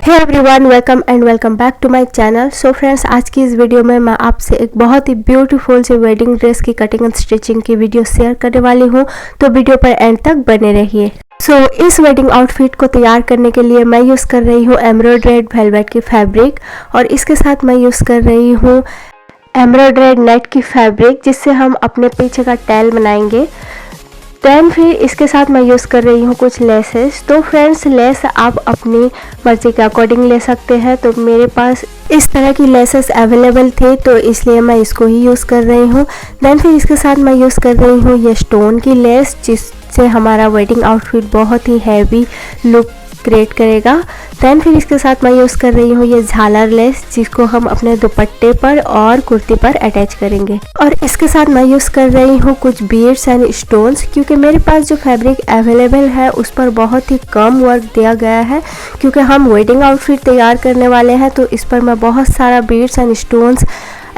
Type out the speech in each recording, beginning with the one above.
Hey everyone, welcome back to my channel. So friends, आज की इस वीडियो में मैं आपसे एक बहुत ही ब्यूटीफुल सी वेडिंग ड्रेस की कटिंग एंड स्टिचिंग की वीडियो शेयर करने वाली हूँ, तो वीडियो पर एंड तक बने रहिए। सो इस वेडिंग आउटफिट को तैयार करने के लिए मैं यूज़ कर रही हूँ एम्ब्रॉयडर्ड वेलवेट की फैब्रिक, और इसके साथ मैं यूज़ कर रही हूँ एम्ब्रॉयडर्ड नेट की फैब्रिक, जिससे हम अपने पीछे का टैल बनाएंगे। देन फिर इसके साथ मैं यूज़ कर रही हूँ कुछ लेसेस। तो फ्रेंड्स, लेस आप अपनी मर्ज़ी के अकॉर्डिंग ले सकते हैं। तो मेरे पास इस तरह की लेसेस अवेलेबल थे, तो इसलिए मैं इसको ही यूज़ कर रही हूँ। देन फिर इसके साथ मैं यूज़ कर रही हूँ ये स्टोन की लेस, जिससे हमारा वेडिंग आउटफिट बहुत ही हैवी लुक क्रिएट करेगा। देन फिर इसके साथ मैं यूज़ कर रही हूँ ये झालर लेस, जिसको हम अपने दुपट्टे पर और कुर्ती पर अटैच करेंगे। और इसके साथ मैं यूज़ कर रही हूँ कुछ बीड्स एंड स्टोन्स, क्योंकि मेरे पास जो फैब्रिक अवेलेबल है उस पर बहुत ही कम वर्क दिया गया है। क्योंकि हम वेडिंग आउटफिट तैयार करने वाले हैं, तो इस पर मैं बहुत सारा बीड्स एंड स्टोन्स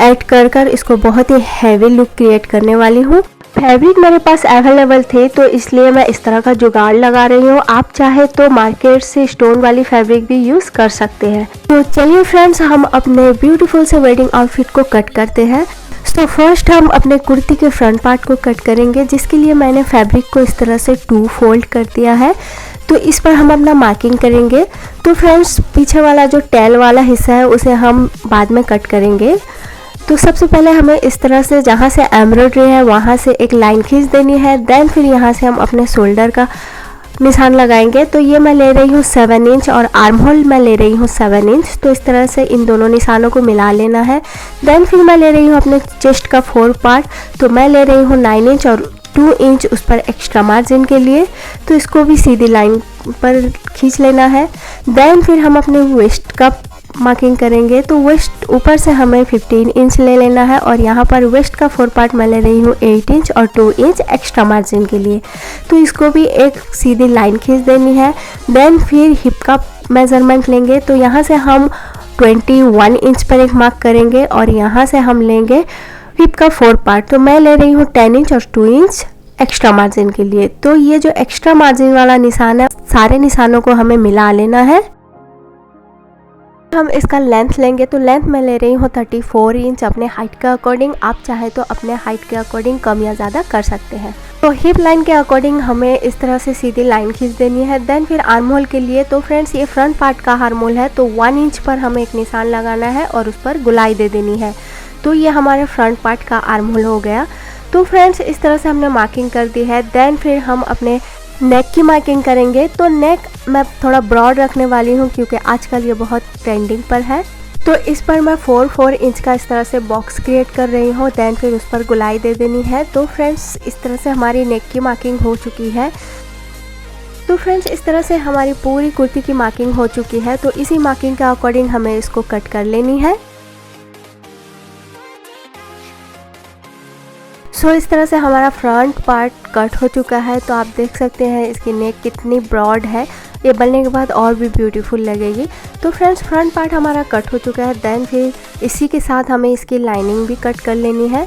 ऐड कर इसको बहुत ही हैवी लुक क्रिएट करने वाली हूँ। फैब्रिक मेरे पास अवेलेबल थे, तो इसलिए मैं इस तरह का जुगाड़ लगा रही हूँ। आप चाहे तो मार्केट से स्टोन वाली फैब्रिक भी यूज़ कर सकते हैं। तो चलिए फ्रेंड्स, हम अपने ब्यूटीफुल से वेडिंग आउटफिट को कट करते हैं। तो फर्स्ट हम अपने कुर्ती के फ्रंट पार्ट को कट करेंगे, जिसके लिए मैंने फैब्रिक को इस तरह से 2 फोल्ड कर दिया है। तो इस पर हम अपना मार्किंग करेंगे। तो फ्रेंड्स, पीछे वाला जो टैल वाला हिस्सा है उसे हम बाद में कट करेंगे। तो सबसे पहले हमें इस तरह से जहाँ से एम्ब्रॉयडरी है वहाँ से एक लाइन खींच देनी है। देन फिर यहाँ से हम अपने शोल्डर का निशान लगाएंगे। तो ये मैं ले रही हूँ 7 इंच और आर्म होल मैं ले रही हूँ 7 इंच। तो इस तरह से इन दोनों निशानों को मिला लेना है। देन फिर मैं ले रही हूँ अपने चेस्ट का 4 पार्ट, तो मैं ले रही हूँ 9 इंच और 2 इंच उस पर एक्स्ट्रा मार्जिन के लिए। तो इसको भी सीधी लाइन पर खींच लेना है। देन फिर हम अपने वेस्ट का मार्किंग करेंगे। तो वेस्ट ऊपर से हमें 15 इंच ले लेना है, और यहाँ पर वेस्ट का 4 पार्ट मैं ले रही हूँ 8 इंच और 2 इंच एक्स्ट्रा मार्जिन के लिए। तो इसको भी एक सीधी लाइन खींच देनी है। देन फिर हिप का मेज़रमेंट लेंगे। तो यहाँ से हम 21 इंच पर एक मार्क करेंगे, और यहाँ से हम लेंगे हिप का 4 पार्ट। तो मैं ले रही हूँ 10 इंच और 2 इंच एक्स्ट्रा मार्जिन के लिए। तो ये जो एक्स्ट्रा मार्जिन वाला निशान है, सारे निशानों को हमें मिला लेना है। हम इसका लेंथ लेंगे। तो लेंथ मैं ले रही हूँ 34 इंच अपने हाइट के अकॉर्डिंग। आप चाहे तो अपने हाइट के अकॉर्डिंग कम या ज़्यादा कर सकते हैं। तो हिप लाइन के अकॉर्डिंग हमें इस तरह से सीधी लाइन खींच देनी है। देन फिर आर्म होल के लिए, तो फ्रेंड्स ये फ्रंट पार्ट का आर्म होल है, तो 1 इंच पर हमें एक निशान लगाना है और उस पर गुलाई दे देनी है। तो ये हमारे फ्रंट पार्ट का आर्म होल हो गया। तो फ्रेंड्स, इस तरह से हमने मार्किंग कर दी है। देन फिर हम अपने नेक की मार्किंग करेंगे। तो नेक मैं थोड़ा ब्रॉड रखने वाली हूँ, क्योंकि आजकल ये बहुत ट्रेंडिंग पर है। तो इस पर मैं 4 इंच का इस तरह से बॉक्स क्रिएट कर रही हूँ। देन फिर उस पर गुलाई दे देनी है। तो फ्रेंड्स, इस तरह से हमारी नेक की मार्किंग हो चुकी है। तो फ्रेंड्स, इस तरह से हमारी पूरी कुर्ती की मार्किंग हो चुकी है। तो इसी मार्किंग के अकॉर्डिंग हमें इसको कट कर लेनी है। सो इस तरह से हमारा फ्रंट पार्ट कट हो चुका है। तो आप देख सकते हैं इसकी नेक कितनी ब्रॉड है। ये बनने के बाद और भी ब्यूटीफुल लगेगी। तो फ्रेंड्स, फ्रंट पार्ट हमारा कट हो चुका है। देन फिर इसी के साथ हमें इसकी लाइनिंग भी कट कर लेनी है।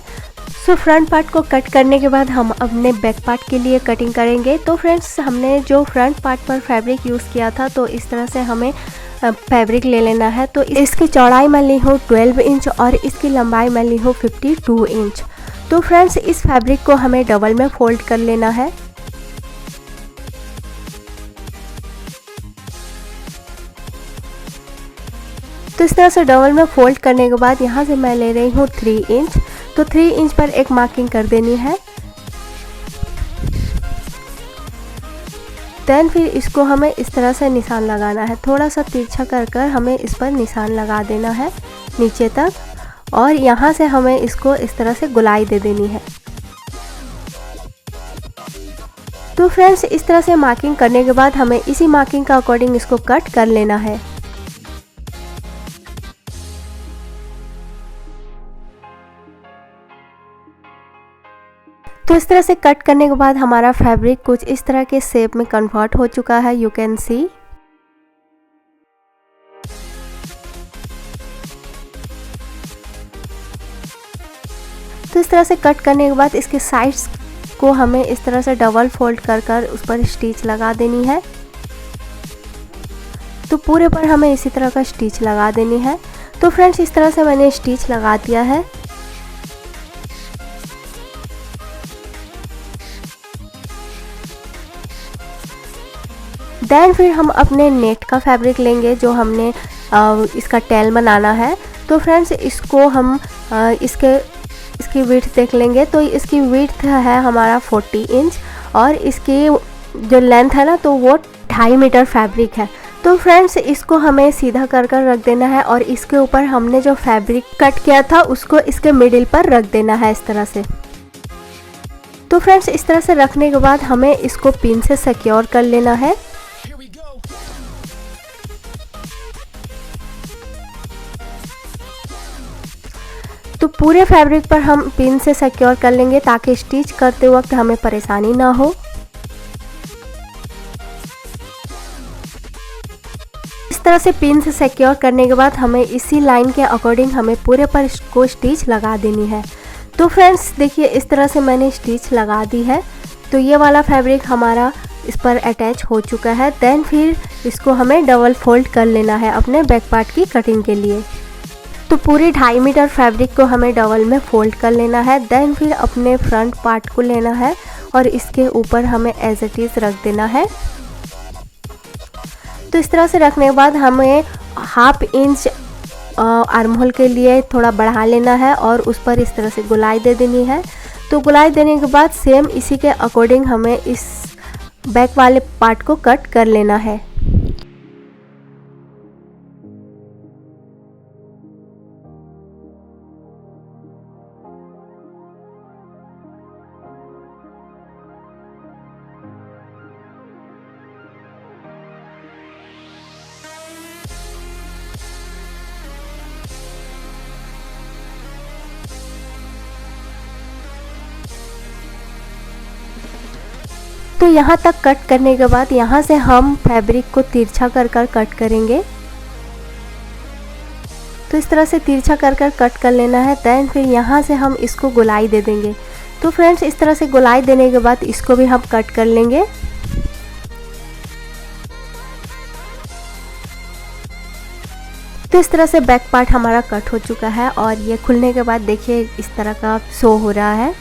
सो फ्रंट पार्ट को कट करने के बाद हम अपने बैक पार्ट के लिए कटिंग करेंगे। तो फ्रेंड्स, हमने जो फ्रंट पार्ट पर फैब्रिक यूज़ किया था, तो इस तरह से हमें फैब्रिक ले लेना है। तो इसकी चौड़ाई मैं ली हूँ 12 इंच और इसकी लंबाई मैं ली हूँ 52 इंच। तो फ्रेंड्स, इस फैब्रिक को हमें डबल में फोल्ड कर लेना है। तो इस तरह से डबल में फोल्ड करने के बाद यहाँ से मैं ले रही हूँ 3 इंच। तो 3 इंच पर एक मार्किंग कर देनी है। देन फिर इसको हमें इस तरह से निशान लगाना है। थोड़ा सा तिरछा कर हमें इस पर निशान लगा देना है नीचे तक, और यहाँ से हमें इसको इस तरह से गुलाई दे देनी है। तो फ्रेंड्स, इस तरह से मार्किंग करने के बाद हमें इसी मार्किंग का अकॉर्डिंग इसको कट कर लेना है। तो इस तरह से कट करने के बाद हमारा फैब्रिक कुछ इस तरह के शेप में कन्वर्ट हो चुका है, यू कैन सी। तो इस तरह से कट करने के बाद इसके साइड्स को हमें इस तरह से डबल फोल्ड कर उस पर स्टिच लगा देनी है। तो पूरे पर हमें इसी तरह का स्टिच लगा देनी है। तो फ्रेंड्स इस तरह से मैंने स्टिच लगा दिया है। देन फिर हम अपने नेट का फैब्रिक लेंगे जो हमने इसका टेल बनाना है। तो फ्रेंड्स इसको हम इसकी विड्थ देख लेंगे। तो इसकी विड्थ है हमारा 40 इंच और इसकी जो लेंथ है ना तो वो 2.5 मीटर फैब्रिक है। तो फ्रेंड्स इसको हमें सीधा कर कर रख देना है और इसके ऊपर हमने जो फैब्रिक कट किया था उसको इसके मिडिल पर रख देना है इस तरह से। तो फ्रेंड्स इस तरह से रखने के बाद हमें इसको पिन से सिक्योर कर लेना है। तो पूरे फैब्रिक पर हम पिन से सिक्योर कर लेंगे ताकि स्टिच करते वक्त हमें परेशानी ना हो। इस तरह से पिन से सिक्योर करने के बाद हमें इसी लाइन के अकॉर्डिंग हमें पूरे पर इसको स्टिच लगा देनी है। तो फ्रेंड्स देखिए इस तरह से मैंने स्टिच लगा दी है। तो ये वाला फैब्रिक हमारा इस पर अटैच हो चुका है। देन फिर इसको हमें डबल फोल्ड कर लेना है अपने बैक पार्ट की कटिंग के लिए। तो पूरे 2.5 मीटर फैब्रिक को हमें डबल में फोल्ड कर लेना है। देन फिर अपने फ्रंट पार्ट को लेना है और इसके ऊपर हमें एज इट इज़ रख देना है। तो इस तरह से रखने के बाद हमें 1/2 इंच आर्म होल के लिए थोड़ा बढ़ा लेना है और उस पर इस तरह से गोलाई दे देनी है। तो गोलाई देने के बाद सेम इसी के अकॉर्डिंग हमें इस बैक वाले पार्ट को कट कर लेना है। तो यहाँ तक कट करने के बाद यहाँ से हम फैब्रिक को तिरछा कर कर कट करेंगे। तो इस तरह से तिरछा कर कर कट कर लेना है। देन फिर यहाँ से हम इसको गोलाई दे देंगे। तो फ्रेंड्स इस तरह से गोलाई देने के बाद इसको भी हम कट कर लेंगे। तो इस तरह से बैक पार्ट हमारा कट हो चुका है और ये खुलने के बाद देखिए इस तरह का शो हो रहा है।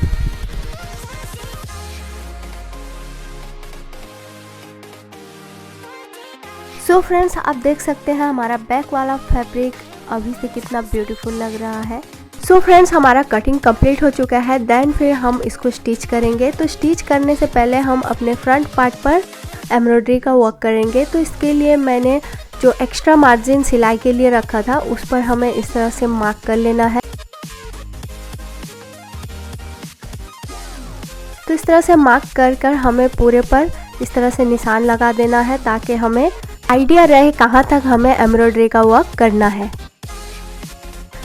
सो फ्रेंड्स आप देख सकते हैं हमारा बैक वाला फैब्रिक अभी से कितना ब्यूटीफुल लग रहा है। सो फ्रेंड्स हमारा कटिंग कंप्लीट हो चुका है। देन फिर हम इसको स्टिच करेंगे। तो स्टिच करने से पहले हम अपने फ्रंट पार्ट पर एम्ब्रॉयडरी का वर्क करेंगे। तो इसके लिए मैंने जो एक्स्ट्रा मार्जिन सिलाई के लिए रखा था उस पर हमें इस तरह से मार्क कर लेना है। तो इस तरह से मार्क कर कर हमें पूरे पर इस तरह से निशान लगा देना है ताकि हमें आइडिया रहे कहाँ तक हमें एम्ब्रॉयडरी का वर्क करना है।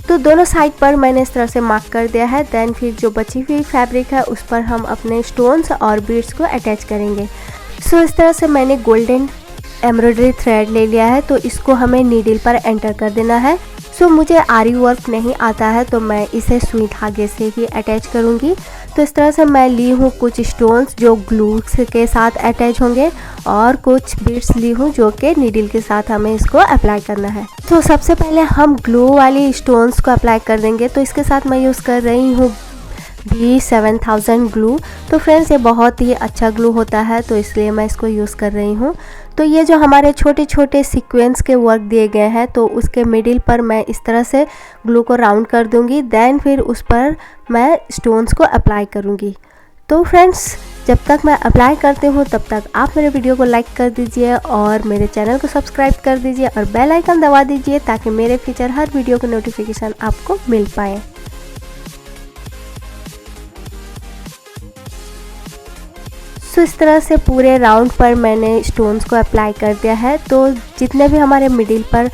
तो दोनों साइड पर मैंने इस तरह से मार्क कर दिया है। देन फिर जो बची हुई फैब्रिक है उस पर हम अपने स्टोन्स और बीड्स को अटैच करेंगे। सो इस तरह से मैंने गोल्डन एम्ब्रॉयडरी थ्रेड ले लिया है। तो इसको हमें नीडल पर एंटर कर देना है। सो मुझे आरी वर्क नहीं आता है तो मैं इसे सुई धागे से ही अटैच करूँगी। तो इस तरह से मैं ली हूँ कुछ स्टोन्स जो ग्लू के साथ अटैच होंगे और कुछ बीड्स ली हूँ जो कि नीडल के साथ हमें इसको अप्लाई करना है। तो सबसे पहले हम ग्लू वाली स्टोन्स को अप्लाई कर देंगे। तो इसके साथ मैं यूज़ कर रही हूँ B7000 ग्लू। तो फ्रेंड्स ये बहुत ही अच्छा ग्लू होता है तो इसलिए मैं इसको यूज़ कर रही हूँ। तो ये जो हमारे छोटे छोटे सीक्वेंस के वर्क दिए गए हैं तो उसके मिडिल पर मैं इस तरह से ग्लू को राउंड कर दूंगी। देन फिर उस पर मैं स्टोन्स को अप्लाई करूंगी। तो फ्रेंड्स जब तक मैं अप्लाई करती हूँ तब तक आप मेरे वीडियो को लाइक कर दीजिए और मेरे चैनल को सब्सक्राइब कर दीजिए और बेल आइकन दबा दीजिए ताकि मेरे फ्यूचर हर वीडियो का नोटिफिकेशन आपको मिल पाए। तो इस तरह से पूरे राउंड पर मैंने स्टोन्स को अप्लाई कर दिया है। तो जितने भी हमारे मिडिल पर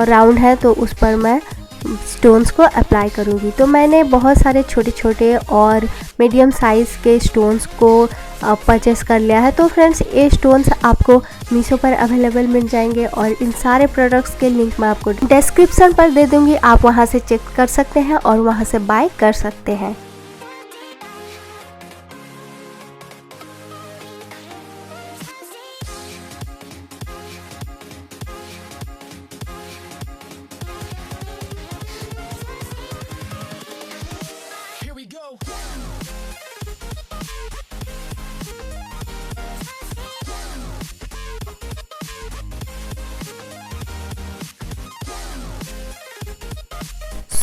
राउंड है तो उस पर मैं स्टोन्स को अप्लाई करूँगी। तो मैंने बहुत सारे छोटे छोटे और मीडियम साइज़ के स्टोन्स को परचेस कर लिया है। तो फ्रेंड्स ये स्टोन्स आपको मीशो पर अवेलेबल मिल जाएंगे और इन सारे प्रोडक्ट्स के लिंक मैं आपको डिस्क्रिप्शन पर दे दूँगी। आप वहाँ से चेक कर सकते हैं और वहाँ से बाय कर सकते हैं।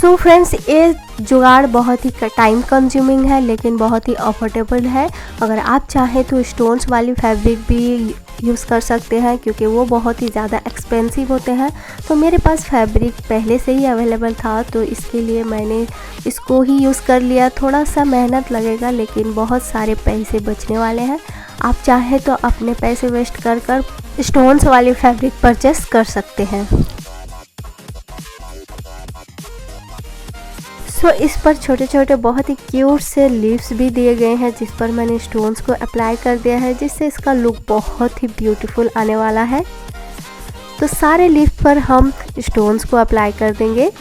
सो फ्रेंड्स, ये जुगाड़ बहुत ही टाइम कंज्यूमिंग है लेकिन बहुत ही अफोर्डेबल है। अगर आप चाहें तो स्टोन्स वाली फैब्रिक भी यूज़ कर सकते हैं क्योंकि वो बहुत ही ज़्यादा एक्सपेंसिव होते हैं। तो मेरे पास फैब्रिक पहले से ही अवेलेबल था तो इसके लिए मैंने इसको ही यूज़ कर लिया। थोड़ा सा मेहनत लगेगा लेकिन बहुत सारे पैसे बचने वाले हैं। आप चाहें तो अपने पैसे वेस्ट कर कर स्टोन्स वाली फैब्रिक परचेस कर सकते हैं। सो इस पर छोटे छोटे बहुत ही क्यूट से लीव्स भी दिए गए हैं जिस पर मैंने स्टोन्स को अप्लाई कर दिया है, जिससे इसका लुक बहुत ही ब्यूटीफुल आने वाला है। तो सारे लीफ पर हम स्टोन्स को अप्लाई कर देंगे।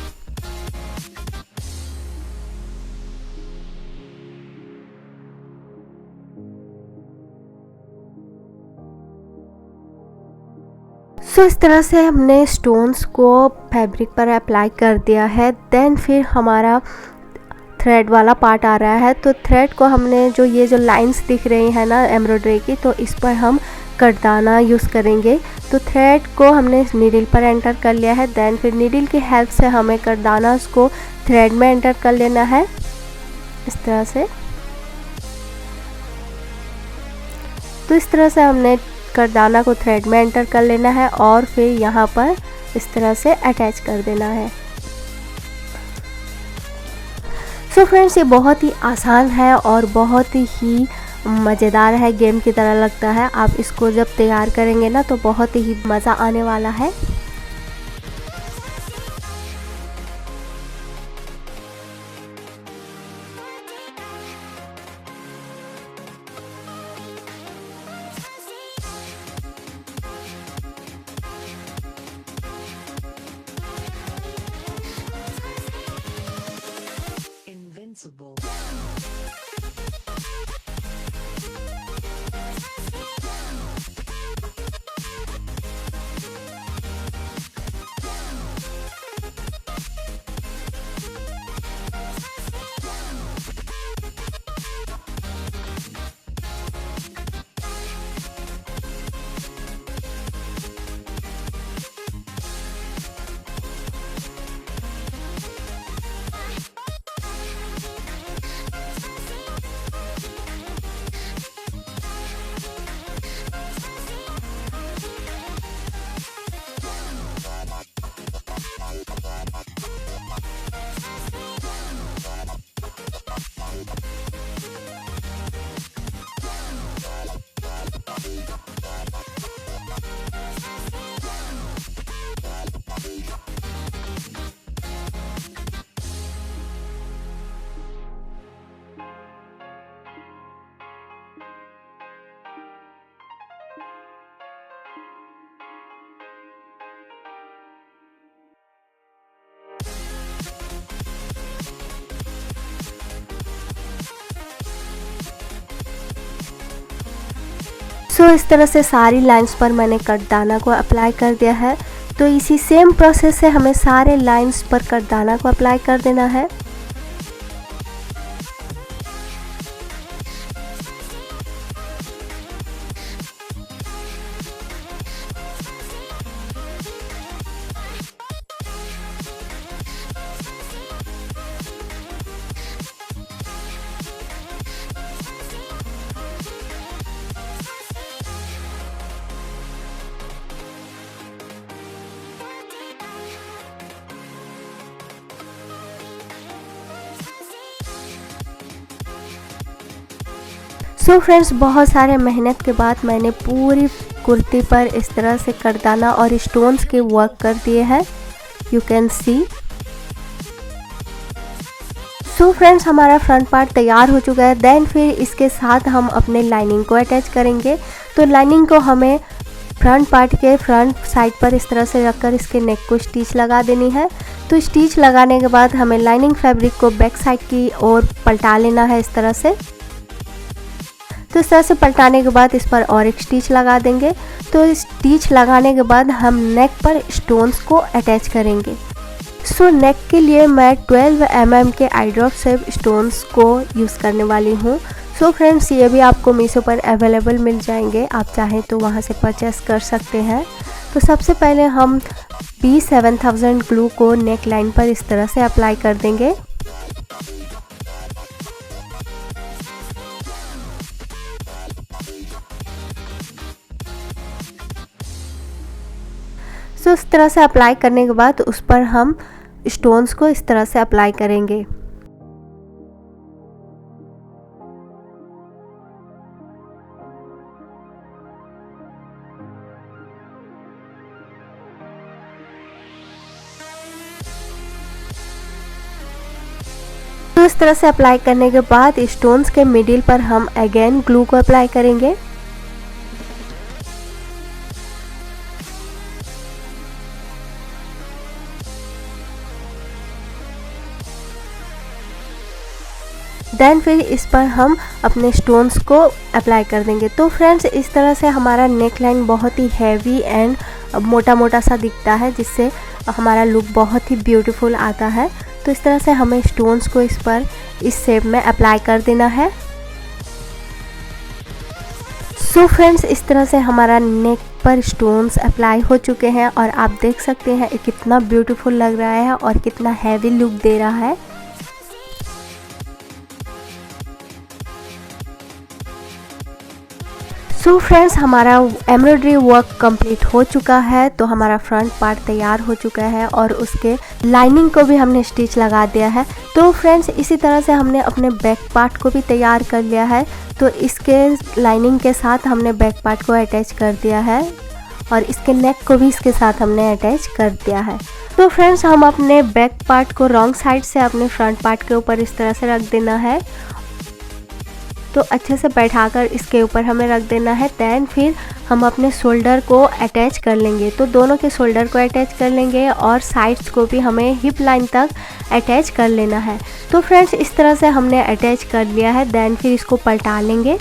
सो इस तरह से हमने स्टोन्स को फैब्रिक पर अप्लाई कर दिया है। देन फिर हमारा थ्रेड वाला पार्ट आ रहा है। तो थ्रेड को हमने ये जो लाइंस दिख रही है ना एम्ब्रॉयडरी की, तो इस पर हम कटदाना यूज़ करेंगे। तो थ्रेड को हमने नीडल पर एंटर कर लिया है। देन फिर नीडल की हेल्प से हमें कटदाना को थ्रेड में एंटर कर लेना है इस तरह से। तो इस तरह से हमने कटदाना को थ्रेड में एंटर कर लेना है और फिर यहाँ पर इस तरह से अटैच कर देना है। सो फ्रेंड्स, ये बहुत ही आसान है और बहुत ही मज़ेदार है, गेम की तरह लगता है। आप इसको जब तैयार करेंगे ना तो बहुत ही मज़ा आने वाला है। सो इस तरह से सारी लाइंस पर मैंने कटदाना को अप्लाई कर दिया है। तो इसी सेम प्रोसेस से हमें सारे लाइंस पर कटदाना को अप्लाई कर देना है। सो फ्रेंड्स, बहुत सारे मेहनत के बाद मैंने पूरी कुर्ती पर इस तरह से कटदाना और स्टोन्स के वर्क कर दिए हैं, you can see. So friends, हमारा फ्रंट पार्ट तैयार हो चुका है। देन फिर इसके साथ हम अपने लाइनिंग को अटैच करेंगे। तो लाइनिंग को हमें फ्रंट पार्ट के फ्रंट साइड पर इस तरह से रखकर इसके नेक को स्टिच लगा देनी है। तो स्टिच लगाने के बाद हमें लाइनिंग फैब्रिक को बैक साइड की ओर पलटा लेना है इस तरह से। तो इस तरह से पलटाने के बाद इस पर और एक स्टिच लगा देंगे। तो स्टिच लगाने के बाद हम नेक पर स्टोन्स को अटैच करेंगे। सो नेक के लिए मैं 12 mm के आई ड्रॉप शेप स्टोन्स को यूज़ करने वाली हूँ। सो फ्रेंड्स, ये भी आपको मीशो पर अवेलेबल मिल जाएंगे, आप चाहें तो वहाँ से परचेस कर सकते हैं। तो सबसे पहले हम B7000 ग्लू को नेक लाइन पर इस तरह से अप्लाई कर देंगे। सो इस तरह से अप्लाई करने के बाद उस पर हम स्टोन्स को इस तरह से अप्लाई करेंगे। तो इस तरह से अप्लाई करने के बाद स्टोन्स के मिडिल पर हम अगेन ग्लू को अप्लाई करेंगे। देन फिर इस पर हम अपने स्टोन्स को अप्लाई कर देंगे। तो फ्रेंड्स, इस तरह से हमारा नेक लाइन बहुत ही हैवी एंड मोटा मोटा सा दिखता है, जिससे हमारा लुक बहुत ही ब्यूटीफुल आता है। तो इस तरह से हमें स्टोन्स को इस पर इस शेप में अप्लाई कर देना है। सो फ्रेंड्स, इस तरह से हमारा नेक पर स्टोन्स अप्लाई हो चुके हैं और आप देख सकते हैं ये कितना ब्यूटीफुल लग रहा है और कितना हैवी लुक दे रहा है। सो फ्रेंड्स, हमारा एम्ब्रॉयडरी वर्क कंप्लीट हो चुका है। तो हमारा फ्रंट पार्ट तैयार हो चुका है और उसके लाइनिंग को भी हमने स्टिच लगा दिया है। तो फ्रेंड्स, इसी तरह से हमने अपने बैक पार्ट को भी तैयार कर लिया है। तो इसके लाइनिंग के साथ हमने बैक पार्ट को अटैच कर दिया है और इसके नेक को भी इसके साथ हमने अटैच कर दिया है। तो फ्रेंड्स, हम अपने बैक पार्ट को रॉन्ग साइड से अपने फ्रंट पार्ट के ऊपर इस तरह से रख देना है। तो अच्छे से बैठाकर इसके ऊपर हमें रख देना है। दैन फिर हम अपने शोल्डर को अटैच कर लेंगे। तो दोनों के शोल्डर को अटैच कर लेंगे और साइड्स को भी हमें हिप लाइन तक अटैच कर लेना है। तो फ्रेंड्स, इस तरह से हमने अटैच कर लिया है। दैन फिर इसको पलटा लेंगे।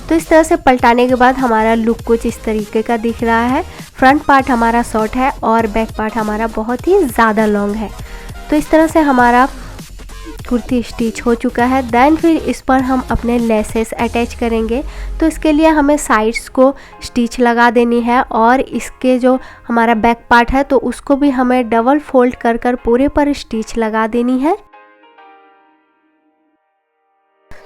तो इस तरह से पलटाने के बाद हमारा लुक कुछ इस तरीके का दिख रहा है। फ्रंट पार्ट हमारा शॉर्ट है और बैक पार्ट हमारा बहुत ही ज़्यादा लॉन्ग है। तो इस तरह से हमारा कुर्ती स्टिच हो चुका है। दैन फिर इस पर हम अपने लेसेस अटैच करेंगे। तो इसके लिए हमें साइड्स को स्टिच लगा देनी है और इसके जो हमारा बैक पार्ट है तो उसको भी हमें डबल फोल्ड कर कर पूरे पर स्टिच लगा देनी है।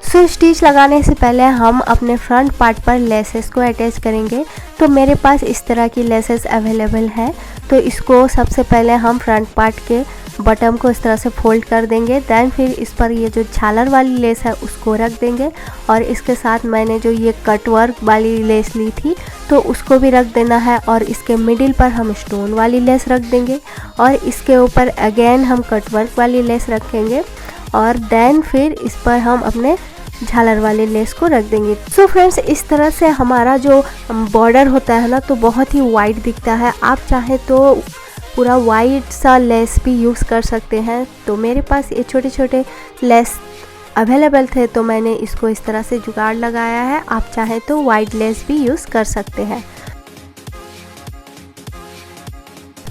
सो स्टिच लगाने से पहले हम अपने फ्रंट पार्ट पर लेसेस को अटैच करेंगे। तो मेरे पास इस तरह की लेसेस अवेलेबल है। तो इसको सबसे पहले हम फ्रंट पार्ट के बटन को इस तरह से फोल्ड कर देंगे। दैन फिर इस पर ये जो झालर वाली लेस है उसको रख देंगे और इसके साथ मैंने जो ये कट वर्क वाली लेस ली थी तो उसको भी रख देना है और इसके मिडिल पर हम स्टोन वाली लेस रख देंगे और इसके ऊपर अगेन हम कट वर्क वाली लेस रखेंगे और दैन फिर इस पर हम अपने झालर वाले लेस को रख देंगे। सो फ्रेंड्स, इस तरह से हमारा जो बॉर्डर होता है ना तो बहुत ही वाइड दिखता है। आप चाहे तो पूरा वाइट सा लेस भी यूज़ कर सकते हैं। तो मेरे पास ये छोटे छोटे लेस अवेलेबल थे तो मैंने इसको इस तरह से जुगाड़ लगाया है। आप चाहे तो वाइट लेस भी यूज़ कर सकते हैं।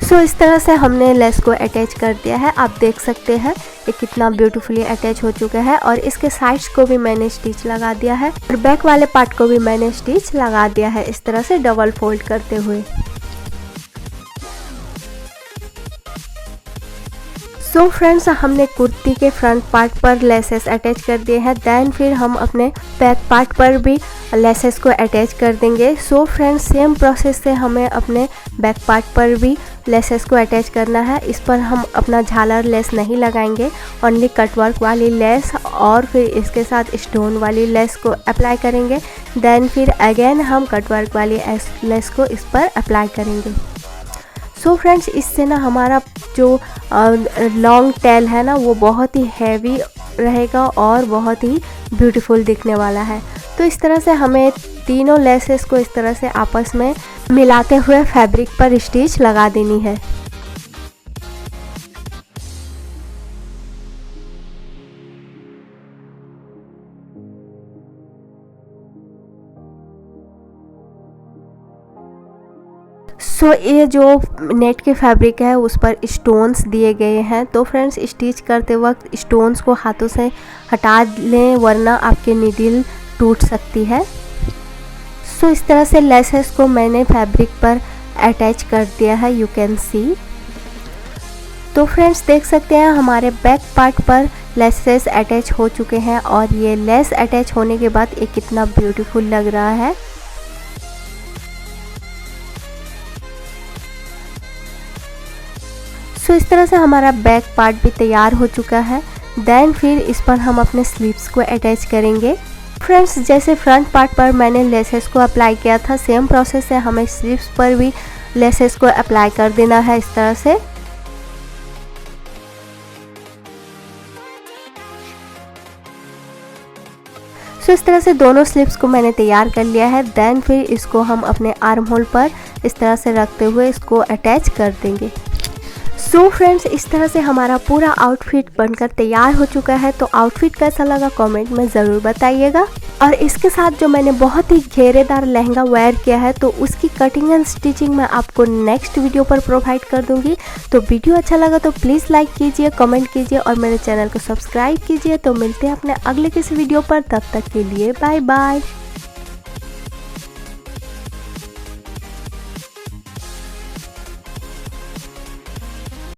सो इस तरह से हमने लेस को अटैच कर दिया है। आप देख सकते हैं ये कितना ब्यूटीफुली अटैच हो चुका है और इसके साइड्स को भी मैंने स्टिच लगा दिया है और बैक वाले पार्ट को भी मैंने स्टिच लगा दिया है इस तरह से डबल फोल्ड करते हुए। सो फ्रेंड्स, हमने कुर्ती के फ्रंट पार्ट पर लेसेस अटैच कर दिए हैं। दैन फिर हम अपने बैक पार्ट पर भी लेसेस को अटैच कर देंगे। सो फ्रेंड्स, सेम प्रोसेस से हमें अपने बैक पार्ट पर भी लेसेस को अटैच करना है। इस पर हम अपना झालर लेस नहीं लगाएंगे, ओनली कटवर्क वाली लेस और फिर इसके साथ स्टोन वाली लेस को अप्लाई करेंगे। दैन फिर अगेन हम कटवर्क वाली लेस को इस पर अप्लाई करेंगे। सो फ्रेंड्स, इससे ना हमारा जो लॉन्ग टेल है ना वो बहुत ही हैवी रहेगा और बहुत ही ब्यूटीफुल दिखने वाला है। तो इस तरह से हमें तीनों लेसेस को इस तरह से आपस में मिलाते हुए फैब्रिक पर स्टिच लगा देनी है। सो ये जो नेट के फैब्रिक है उस पर स्टोन्स दिए गए हैं। तो फ्रेंड्स, स्टिच करते वक्त स्टोन्स को हाथों से हटा लें वरना आपके नीडल टूट सकती है। सो इस तरह से लेसेस को मैंने फैब्रिक पर अटैच कर दिया है, यू कैन सी। तो फ्रेंड्स देख सकते हैं हमारे बैक पार्ट पर लेसेस अटैच हो चुके हैं और ये लेस अटैच होने के बाद ये कितना ब्यूटीफुल लग रहा है। सो इस तरह से हमारा बैक पार्ट भी तैयार हो चुका है। देन फिर इस पर हम अपने स्लीव्स को अटैच करेंगे। फ्रेंड्स जैसे फ्रंट पार्ट पर मैंने लेसेस को अप्लाई किया था, सेम प्रोसेस से हमें स्लीव्स पर भी लेसेस को अप्लाई कर देना है इस तरह से। सो इस तरह से दोनों स्लीव्स को मैंने तैयार कर लिया है। देन फिर इसको हम अपने आर्म होल पर इस तरह से रखते हुए इसको अटैच कर देंगे। सो फ्रेंड्स इस तरह से हमारा पूरा आउटफिट बनकर तैयार हो चुका है। तो आउटफिट कैसा लगा कमेंट में ज़रूर बताइएगा। और इसके साथ जो मैंने बहुत ही घेरेदार लहंगा वेयर किया है तो उसकी कटिंग एंड स्टिचिंग मैं आपको नेक्स्ट वीडियो पर प्रोवाइड कर दूंगी। तो वीडियो अच्छा लगा तो प्लीज़ लाइक कीजिए, कमेंट कीजिए और मेरे चैनल को सब्सक्राइब कीजिए। तो मिलते हैं अपने अगले किसी वीडियो पर, तब तक के लिए बाय बाय।